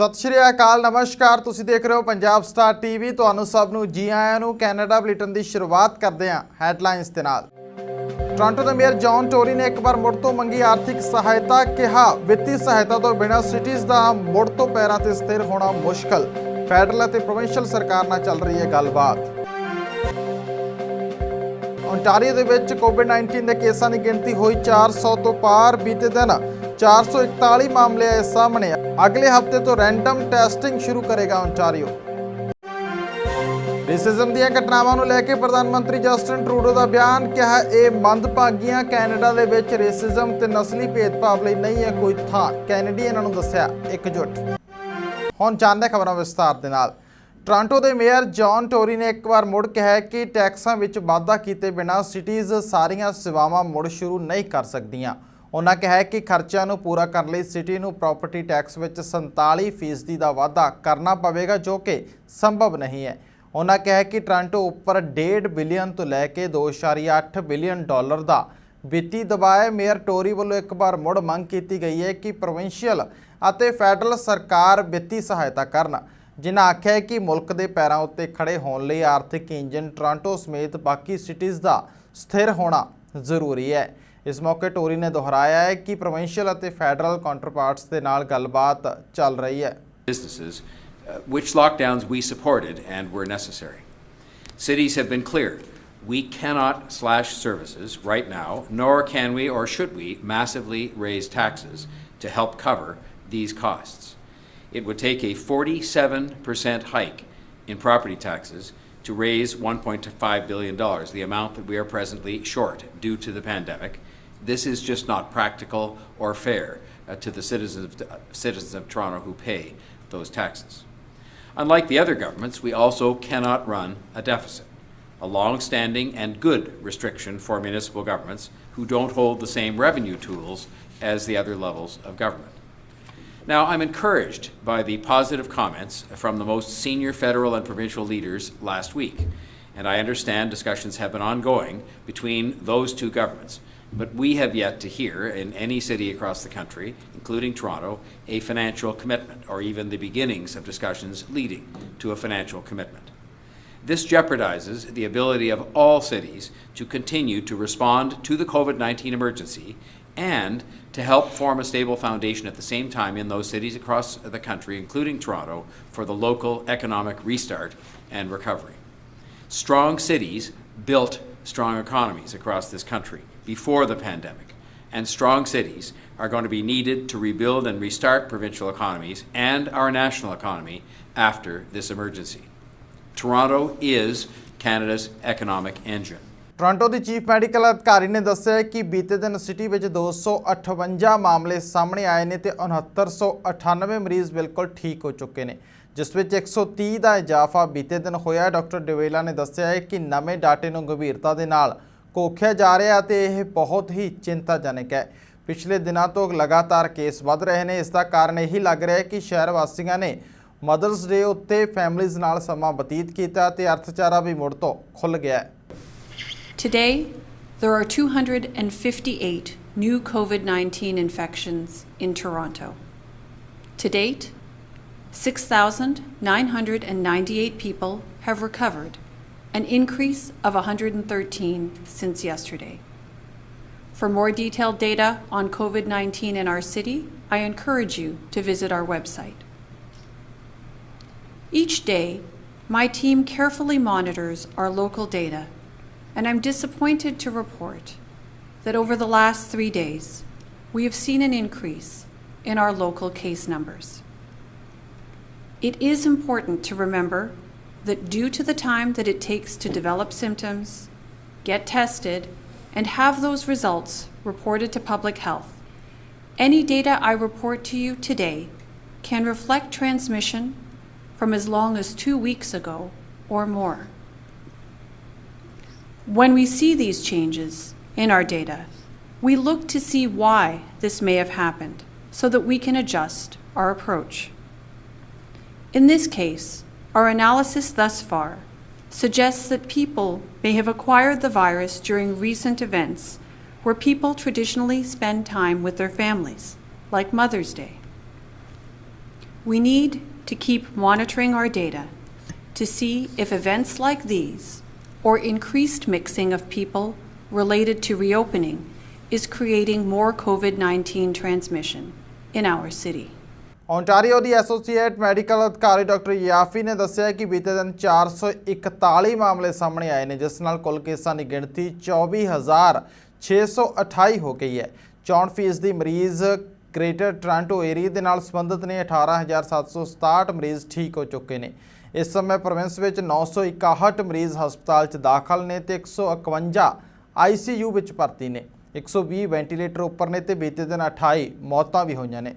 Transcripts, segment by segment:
सत श्री अकाल नमस्कार तुसीं देख रहे हो पंजाब स्टार टीवी। तुहानूं सब नूं जी आयां नूं। कैनेडा बुलेटिन की शुरुआत करते हैं हैडलाइनस के नाल। टोरंटो के मेयर जॉन टोरी ने एक बार मुड़ तो मंगी आर्थिक सहायता। कहा वित्तीय सहायता तो बिना सिटीज़ का मुड़ तो पैरों ते स्थिर होना मुश्किल। फैडरल और प्रोविंशियल सरकार नाल चल रही है गलबात। ओंटारियो दे विच कोविड-19 के केसां की गिणती हुई 400 तो पार। बीते दिन 441 मामले आए सामने। अगले हफ्ते तो रैंडम टेस्टिंग शुरू करेगा ओंटारियो। रेसिज्म दी घटनावां नूं लैके प्रधानमंत्री जस्टिन ट्रूडो का बयान। कहा यह मंदभागियां कैनेडा दे विच रेसिज्म ते नस्ली भेदभाव लई नहीं है कोई थां। कैनेडियनां नूं दस्सिया एकजुट। हुण जानदे खबरां विस्तार दे नाल। टोरंटो के मेयर जॉन टोरी ने एक बार मुड़ कहा कि टैक्सां विच वाधा कीते बिना सिटीज़ सारियां सेवावां मुड़ शुरू नहीं कर सकदियां। उन्होंने कहा कि खर्चों को पूरा करने लई सिटी नूं प्रॉपर्टी टैक्स में 47% का वाधा करना पवेगा, जो कि संभव नहीं है। उन्होंने कहा कि टोरंटो उपर 1.5 बिलियन तो लैके 2.8 बिलियन डॉलर का ਵਿੱਤੀ दबाव है। मेयर टोरी वालों एक बार मुड़ मंग की गई है कि प्रोविंशियल और फैडरल सरकार ਵਿੱਤੀ सहायता करन। जिन्हें आख्या है कि मुल्क के पैरों उत्ते खड़े होने लई आर्थिक इंजन टोरंटो समेत बाकी सिटीज़ का स्थिर होना जरूरी है। इस मौके टोरी ने दोहराया है कि प्रोविंशियल और फैडरल काउंटरपार्ट्स के नाल गलबात चल रही है। Businesses, which lockdowns we supported and were necessary. Cities have been clear. We cannot slash services right now, nor can we or should we massively raise taxes to help cover these costs. It would take a 47% hike in property taxes to raise $1.5 billion, the amount that we are presently short due to the pandemic. This is just not practical or fair to the citizens of Toronto who pay those taxes. Unlike the other governments, we also cannot run a deficit, a long-standing and good restriction for municipal governments who don't hold the same revenue tools as the other levels of government. Now, I'm encouraged by the positive comments from the most senior federal and provincial leaders last week, and I understand discussions have been ongoing between those two governments. But we have yet to hear in any city across the country, including Toronto, a financial commitment or even the beginnings of discussions leading to a financial commitment. This jeopardizes the ability of all cities to continue to respond to the COVID-19 emergency and to help form a stable foundation at the same time in those cities across the country, including Toronto, for the local economic restart and recovery. Strong cities built strong economies across this country before the pandemic, and strong cities are going to be needed to rebuild and restart provincial economies and our national economy after this emergency. Toronto is Canada's economic engine. Toronto की chief medical अधिकारी ने दस्सिया कि बीते दिन city में 258 मामले सामने आए ने ते 6998 मरीज बिल्कुल ठीक हो चुके हैं, जिस विच 130 का इजाफा बीते दिन होया। डॉक्टर डिवेला ने दस्सिया है कि नवे डाटे नूं गंभीरता दे नाल घोखिया जा रहा है ते यह बहुत ही चिंताजनक है। पिछले दिनों तो लगातार केस वध रहे हैं। इसका कारण यही लग रहा है कि शहर वासियों ने मदर्स डे उत्ते फैमिलीज़ नाल समा बतीत किया ते अर्थचारा भी मुड़ तो खुल गया है। Today, there are 258 new COVID-19 infections in Toronto. To date, 6,998 people have recovered, an increase of 113 since yesterday. For more detailed data on COVID-19 in our city, I encourage you to visit our website. Each day, my team carefully monitors our local data, and I'm disappointed to report that over the last 3 days, we have seen an increase in our local case numbers. It is important to remember that due to the time that it takes to develop symptoms, get tested, and have those results reported to public health, any data I report to you today can reflect transmission from as long as 2 weeks ago or more. When we see these changes in our data, we look to see why this may have happened so that we can adjust our approach. In this case, our analysis thus far suggests that people may have acquired the virus during recent events where people traditionally spend time with their families, like Mother's Day. We need to keep monitoring our data to see if events like these or increased mixing of people related to reopening is creating more COVID-19 transmission in our city. Ontario the associate medical ਅਧਿਕਾਰੀ doctor ਯਾਫੀ ਨੇ ਦੱਸਿਆ ਕਿ ਬੀਤੇ ਦਿਨ 441 ਮਾਮਲੇ ਸਾਹਮਣੇ ਆਏ ਨੇ, ਜਿਸ ਨਾਲ ਕੁੱਲ ਕੇਸਾਂ ਦੀ ਗਿਣਤੀ 24,628 ਹੋ ਗਈ ਹੈ। 64% ਮਰੀਜ਼ ਗ੍ਰੇਟਰ ਟੋਰਾਂਟੋ ਏਰੀਆ ਦੇ ਨਾਲ ਸੰਬੰਧਿਤ ਨੇ। 18,767 ਮਰੀਜ਼ ਠੀਕ ਹੋ ਚੁੱਕੇ ਨੇ। ਇਸ ਸਮੇਂ ਪ੍ਰੋਵਿੰਸ ਵਿੱਚ 961 ਮਰੀਜ਼ ਹਸਪਤਾਲ 'ਚ ਦਾਖਲ ਨੇ ਤੇ 151 ICU ਵਿੱਚ ਭਰਤੀ ਨੇ। 120 ਵੈਂਟੀਲੇਟਰ ਉੱਪਰ ਨੇ ਤੇ ਬੀਤੇ ਦਿਨ 28 ਮੌਤਾਂ ਵੀ ਹੋਈਆਂ ਨੇ।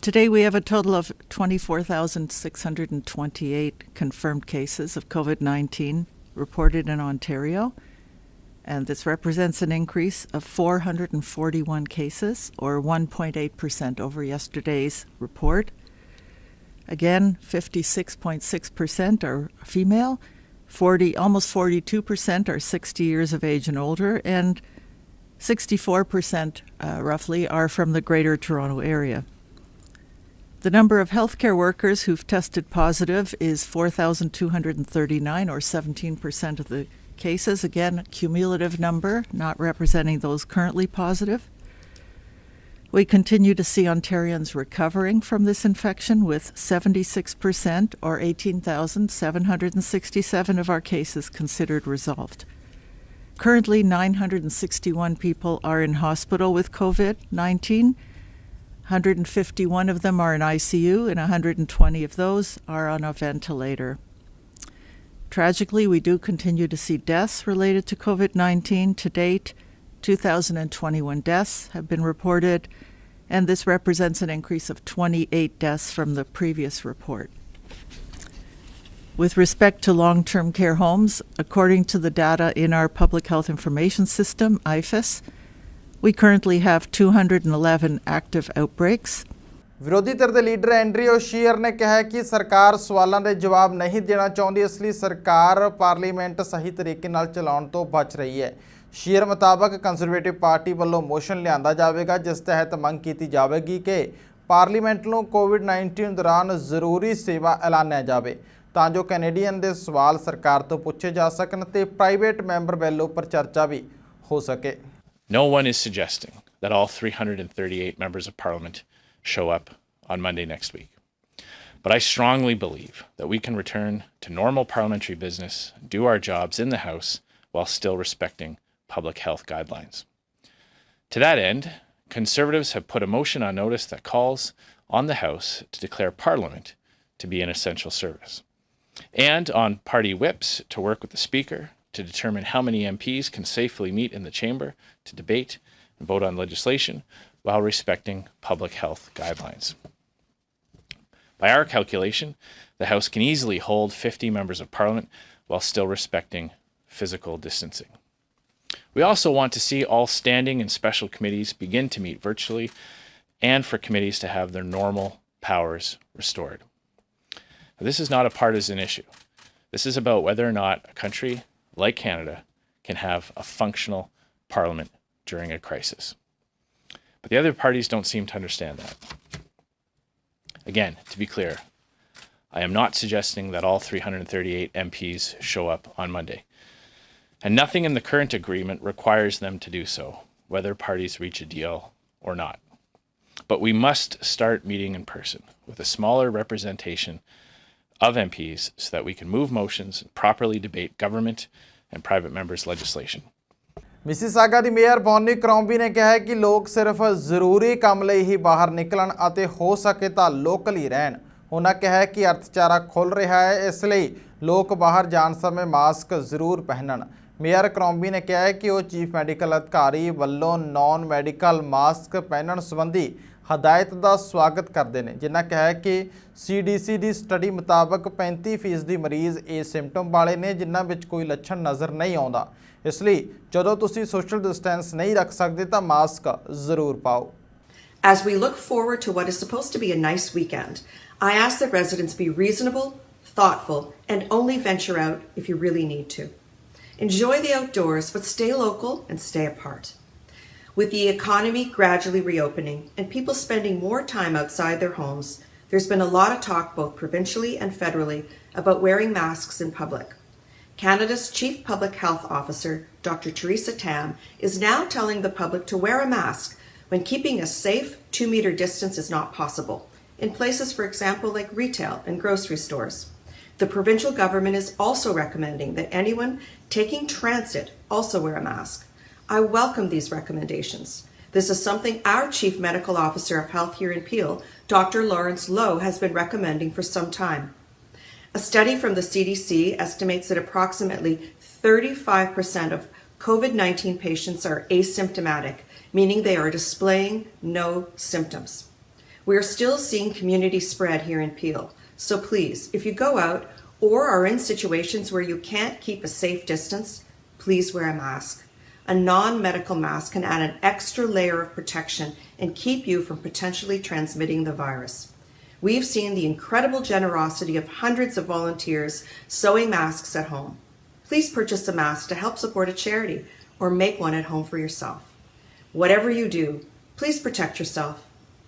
Today we have a total of 24,628 confirmed cases of COVID-19 reported in Ontario, and this represents an increase of 441 cases, or 1.8% over yesterday's report. Again, 56.6% are female, almost 42% are 60 years of age and older, and 64% roughly are from the Greater Toronto Area. The number of healthcare workers who've tested positive is 4,239, or 17% of the cases. Again, cumulative number, not representing those currently positive. We continue to see Ontarians recovering from this infection, with 76%, or 18,767 of our cases considered resolved. Currently, 961 people are in hospital with COVID-19. 151 of them are in ICU, and 120 of those are on a ventilator. Tragically, we do continue to see deaths related to COVID-19. To date, 2,021 deaths have been reported, and this represents an increase of 28 deaths from the previous report. With respect to long-term care homes, according to the data in our Public Health Information System, IFIS, we currently have 211 active outbreaks. ਵਿਰੋਧੀ ਧਿਰ ਦੇ leader Andrew sheer ਨੇ ਕਿਹਾ ਕਿ ਸਰਕਾਰ ਸਵਾਲਾਂ ਦੇ ਜਵਾਬ ਨਹੀਂ ਦੇਣਾ ਚਾਹੁੰਦੀ, ਇਸ ਲਈ ਸਰਕਾਰ ਪਾਰਲੀਮੈਂਟ ਸਹੀ ਤਰੀਕੇ ਨਾਲ ਚਲਾਉਣ ਤੋਂ ਬਚ ਰਹੀ ਹੈ। ਸ਼ੀਅਰ ਮੁਤਾਬਕ ਕੰਜ਼ਰਵੇਟਿਵ ਪਾਰਟੀ ਵੱਲੋਂ ਮੋਸ਼ਨ ਲਿਆਂਦਾ ਜਾਵੇਗਾ, ਜਿਸ ਤਹਿਤ ਮੰਗ ਕੀਤੀ ਜਾਵੇਗੀ ਕਿ ਪਾਰਲੀਮੈਂਟ ਨੂੰ ਕੋਵਿਡ-19 ਦੌਰਾਨ ਜ਼ਰੂਰੀ ਸੇਵਾ ਐਲਾਨਿਆ ਜਾਵੇ, ਤਾਂ ਜੋ ਕੈਨੇਡੀਅਨ ਦੇ ਸਵਾਲ ਸਰਕਾਰ ਤੋਂ ਪੁੱਛੇ ਜਾ ਸਕਣ ਤੇ ਪ੍ਰਾਈਵੇਟ ਮੈਂਬਰ ਬਿੱਲ ਉੱਪਰ ਚਰਚਾ ਵੀ ਹੋ ਸਕੇ। No one is suggesting that all 338 members of Parliament show up on Monday next week. But I strongly believe that we can return to normal parliamentary business, do our jobs in the House while still respecting public health guidelines. To that end, Conservatives have put a motion on notice that calls on the House to declare Parliament to be an essential service, and on party whips to work with the Speaker to determine how many MPs can safely meet in the chamber to debate and vote on legislation while respecting public health guidelines. By our calculation, the House can easily hold 50 members of Parliament while still respecting physical distancing. We also want to see all standing and special committees begin to meet virtually, and for committees to have their normal powers restored. Now, this is not a partisan issue. This is about whether or not a country like Canada can have a functional parliament during a crisis. But the other parties don't seem to understand that. Again, to be clear, I am not suggesting that all 338 MPs show up on Monday. And nothing in the current agreement requires them to do so, whether parties reach a deal or not. But we must start meeting in person with a smaller representation of MPs so that we can move motions and properly debate government and private members' legislation. Mississauga the mayor Bonnie ਕਰੌਂਬੀ ਨੇ ਕਿਹਾ ਹੈ ਕਿ ਲੋਕ ਸਿਰਫ ਜ਼ਰੂਰੀ ਕੰਮ ਲਈ ਹੀ ਬਾਹਰ ਨਿਕਲਣ ਅਤੇ ਹੋ ਸਕੇ ਤਾਂ ਲੋਕਲ ਹੀ ਰਹਿਣ। ਉਹਨਾਂ ਕਿਹਾ ਕਿ ਅਰਥਚਾਰਾ ਖੁੱਲ੍ਹ ਰਿਹਾ ਹੈ, ਇਸ ਲਈ ਲੋਕ ਬਾਹਰ ਜਾਣ ਸਮੇਂ ਮਾਸਕ ਜ਼ਰੂਰ ਪਹਿਨਣ। ਮੇਅਰ ਕਰੌਂਬੀ ਨੇ ਕਿਹਾ ਹੈ ਕਿ ਉਹ ਚੀਫ ਮੈਡੀਕਲ ਅਧਿਕਾਰੀ ਵੱਲੋਂ ਨੌਨ ਮੈਡੀਕਲ ਮਾਸਕ ਪਹਿਨਣ ਸੰਬੰਧੀ ਹਦਾਇਤ ਦਾ ਸਵਾਗਤ ਕਰਦੇ ਨੇ, ਜਿਨ੍ਹਾਂ ਕਿਹਾ ਕਿ CDC ਦੀ ਸਟੱਡੀ ਮੁਤਾਬਕ 35% ਮਰੀਜ਼ ਏਸਿਮਟਮ ਵਾਲੇ ਨੇ, ਜਿਨ੍ਹਾਂ ਵਿੱਚ ਕੋਈ ਲੱਛਣ ਨਜ਼ਰ ਨਹੀਂ ਆਉਂਦਾ। ਇਸ ਲਈ ਜਦੋਂ ਤੁਸੀਂ ਸੋਸ਼ਲ ਡਿਸਟੈਂਸ ਨਹੀਂ ਰੱਖ ਸਕਦੇ ਤਾਂ ਮਾਸਕ ਜ਼ਰੂਰ ਪਾਓ। As we look forward to what is supposed to be a nice weekend, I ask that residents be reasonable, thoughtful, and only venture out if you really need to. Enjoy the outdoors, but stay local and stay apart. With the economy gradually reopening and people spending more time outside their homes, There's been a lot of talk both provincially and federally about wearing masks in public. Canada's Chief Public Health Officer, Dr. Theresa Tam, is now telling the public to wear a mask when keeping a safe 2-meter distance is not possible, in places, for example, like retail and grocery stores. The provincial government is also recommending that anyone taking transit also wear a mask. I welcome these recommendations. This is something our Chief Medical Officer of Health here in Peel, Dr. Lawrence Lowe, has been recommending for some time. A study from the CDC estimates that approximately 35% of COVID-19 patients are asymptomatic, meaning they are displaying no symptoms. We are still seeing community spread here in Peel, so please, if you go out or are in situations where you can't keep a safe distance, please wear a mask. A non-medical mask can add an extra layer of protection and keep you from potentially transmitting the virus. We've seen the incredible generosity of hundreds of volunteers sewing masks at home. Please purchase a mask to help support a charity or make one at home for yourself. Whatever you do, please protect yourself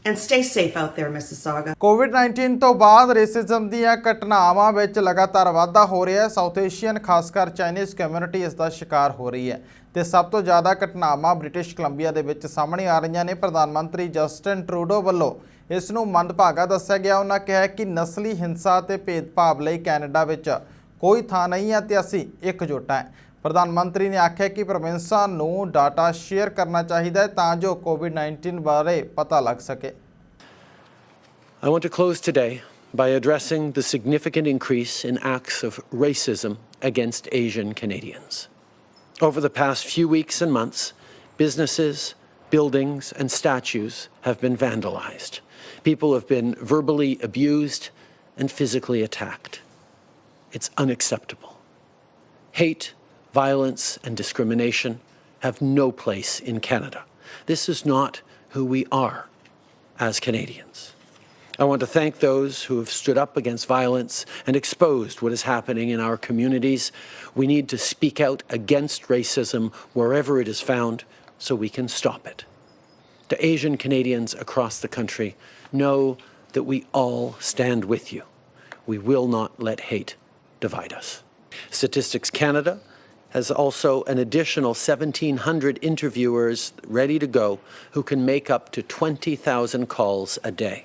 and stay safe out there, Mississauga. ਕੋਵਿਡ-19 ਤੋਂ ਬਾਅਦ racism ਦੀਆਂ ਘਟਨਾਵਾਂ ਵਿੱਚ ਲਗਾਤਾਰ ਵਾਧਾ ਹੋ ਰਿਹਾ ਹੈ। ਸਾਊਥ ਏਸ਼ੀਅਨ ਖਾਸਕਰ ਚਾਈਨੀਜ਼ ਕਮਿਊਨਿਟੀ ਇਸ ਦਾ ਸ਼ਿਕਾਰ ਹੋ ਰਹੀ ਹੈ ਤੇ ਸਭ ਤੋਂ ਜ਼ਿਆਦਾ ਘਟਨਾਵਾਂ ਬ੍ਰਿਟਿਸ਼ ਕੋਲੰਬੀਆ ਦੇ ਵਿੱਚ ਸਾਹਮਣੇ ਆ ਰਹੀਆਂ ਨੇ। ਪ੍ਰਧਾਨ ਮੰਤਰੀ ਜਸਟਿਨ ਟਰੂਡੋ ਵੱਲੋਂ ਇਸ ਨੂੰ ਮੰਦਭਾਗਾ ਦੱਸਿਆ ਗਿਆ। ਉਹਨਾਂ ਕਿਹਾ ਕਿ ਨਸਲੀ ਹਿੰਸਾ ਤੇ ਭੇਦਭਾਵ ਲਈ ਕੈਨੇਡਾ ਵਿੱਚ ਕੋਈ ਥਾਂ ਨਹੀਂ ਹੈ ਤੇ ਅਸੀਂ ਇਕਜੁੱਟ ਹਾਂ। ਪ੍ਰਧਾਨ ਮੰਤਰੀ ਨੇ ਆਖਿਆ ਕਿ ਪ੍ਰੋਵਿੰਸਾਂ ਨੂੰ ਡਾਟਾ ਸ਼ੇਅਰ ਕਰਨਾ ਚਾਹੀਦਾ ਹੈ ਤਾਂ ਜੋ ਕੋਵਿਡ-19 ਬਾਰੇ ਪਤਾ ਲੱਗ ਸਕੇ। I want to close today by addressing the significant increase in acts of racism against Asian Canadians. Over the past few weeks and months, businesses, buildings, and statues have been vandalized. People have been verbally abused and physically attacked. It's unacceptable. Hate, violence, and discrimination have no place in Canada. This is not who we are as Canadians. I want to thank those who have stood up against violence and exposed what is happening in our communities. We need to speak out against racism wherever it is found so we can stop it. To Asian Canadians across the country, know that we all stand with you. We will not let hate divide us. Statistics Canada has also an additional 1,700 interviewers ready to go who can make up to 20,000 calls a day.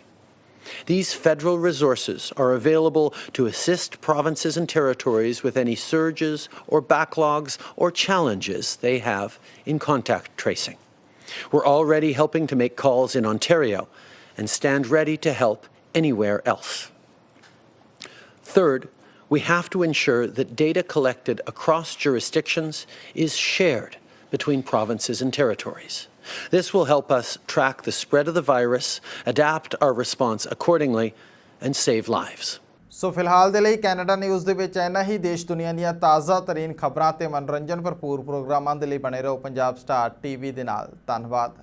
These federal resources are available to assist provinces and territories with any surges or backlogs or challenges they have in contact tracing. We're already helping to make calls in Ontario and stand ready to help anywhere else. Third, we have to ensure that data collected across jurisdictions is shared between provinces and territories. This will help us track the spread of the virus, adapt our response accordingly, and save lives. ਸੋ ਫਿਲਹਾਲ ਦੇ ਲਈ Canada news ਦੇ ਵਿੱਚ ਇੰਨਾ ਹੀ। ਦੇਸ਼ ਦੁਨੀਆ ਦੀਆਂ ਤਾਜ਼ਾ ਤਰੀਨ ਖਬਰਾਂ ਤੇ ਮਨੋਰੰਜਨ ਭਰਪੂਰ ਪ੍ਰੋਗਰਾਮਾਂ ਦੇ ਲਈ ਬਣੇ ਰਹੋ ਪੰਜਾਬ ਸਟਾਰ ਟੀਵੀ ਦੇ ਨਾਲ। ਧੰਨਵਾਦ।